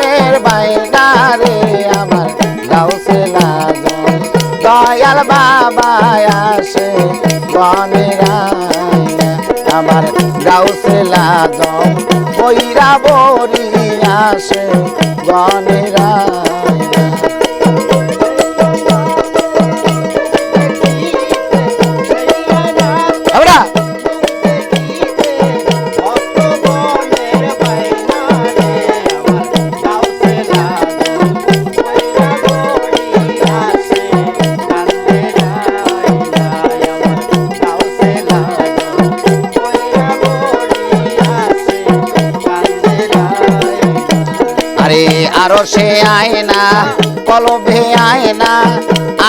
বনের বাইনা রে আমার গাউসুল আজম দয়াল বাবা আসে বনের আইনা আমার গাউসুল আজম বৈরা বরি আসে বনের আইনা আরো সে আয়না কলবে আয়না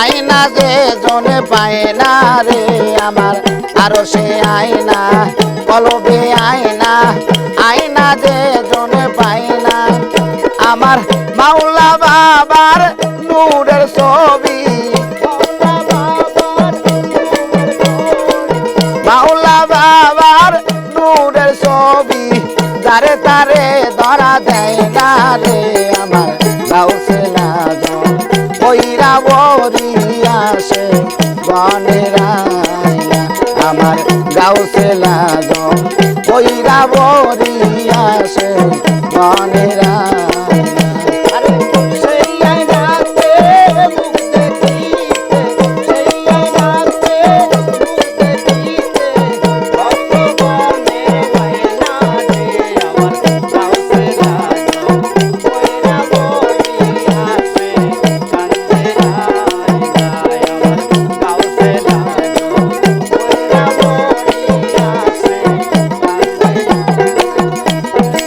আয়না যে জনে পায় না রে আমার আরো সে আয়না কলবে আয়না আয়না যে জনে পায় না আমার মাওলা বাবার নূরের ছবি মাওলা বাবার নূরের ছবি যারে তারে ধরা দেয় না রে আমার গাউসুল আজম বৈরা বরি আসে বনের আইনা আমার গাউসুল আজম বৈরা বরি আসে বনের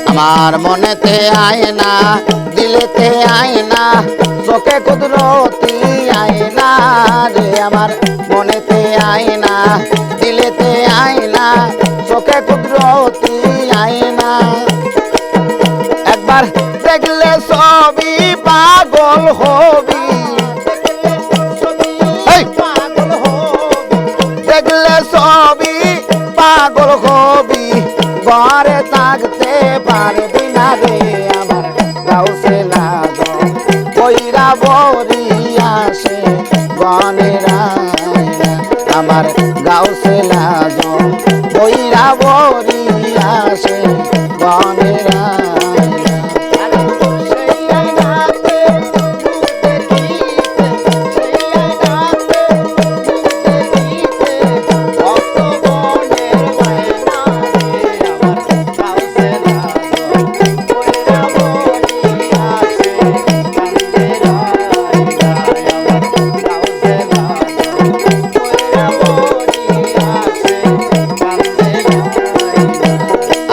আমার মনেতে আয়না দিলেতে আয়না চোখে কুদরতি আয়না রে আমার মনেতে আয়না দিলেতে আয়না চোখে কুদরতি আয়না একবার দেখলে ছবি পাগল হবি দেখলে ছবি পাগল হবি ঘরে থাকতে পারবি না রে আমার গাউসুল আজম বৈরা বরি আসে বনের আইনা আমার গাউসুল আজম বৈরা বরি আসে বনের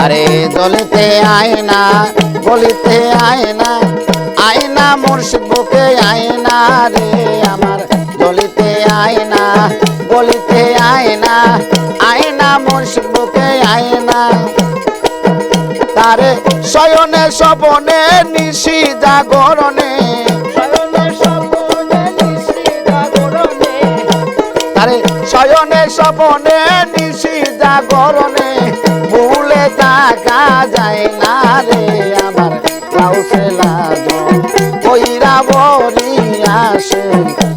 আরে দলিতে আয়না গলিতে আয়না আয়না মুর্শিদ বুকে আয়না রে আমার দলিতে আয়না গলিতে আয়না আয়না মুর্শিদ বুকে আয়না তারে শয়নে স্বপনে নিশি জাগরণে তারে শয়নে স্বপনে নিশি জাগরণে ভুলে থাকা যায় না রে আমার গাউসুল আজম বৈরা বরি আসে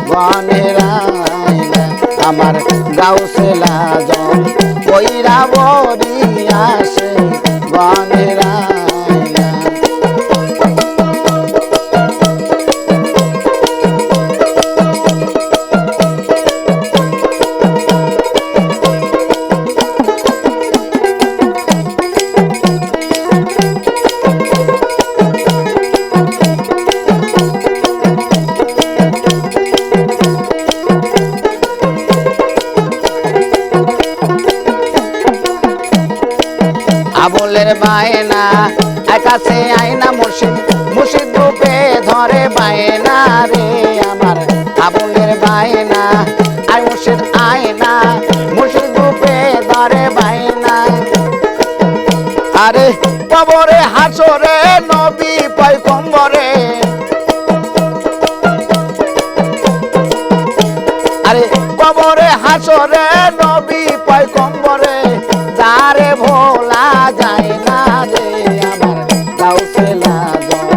বনের আইনা আমার গাউসুল আজম বৈরা বরি আসে বনের আইনা আবুলের বায়না একাছে আয়না মুর্শিদ মুর্শিদ রূপে ধরে বায়না রে আমার আবুলের বায়না আর মুর্শিদ আয়না মুর্শিদ রূপে ধরে বায়না আরে কবরে হাসরে নবী পয়গম্বরে আরে কবরে হাসরে নবী পয়গম্বরে যারে ভোলা যায় না রে আমার গাউসুল আজম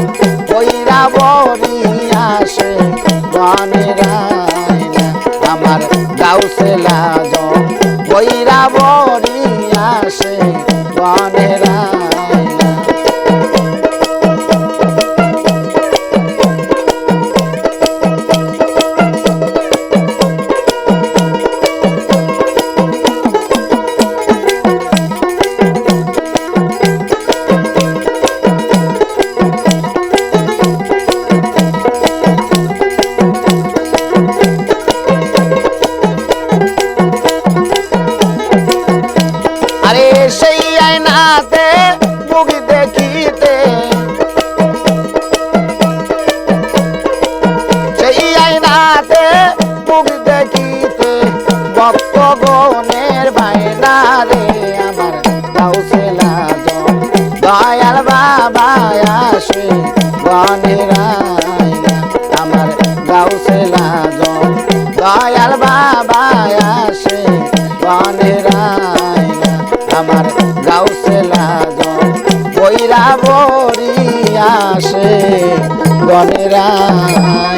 পায় না রে আমার গাউসে লাজম দয়াল বাবা আসে বনের আইলা আমার গাউসে লাজম দয়াল বাবা আসে বনের আইলা আমার গাউসে লাজম বৈরা বরি আসে বনের আইলা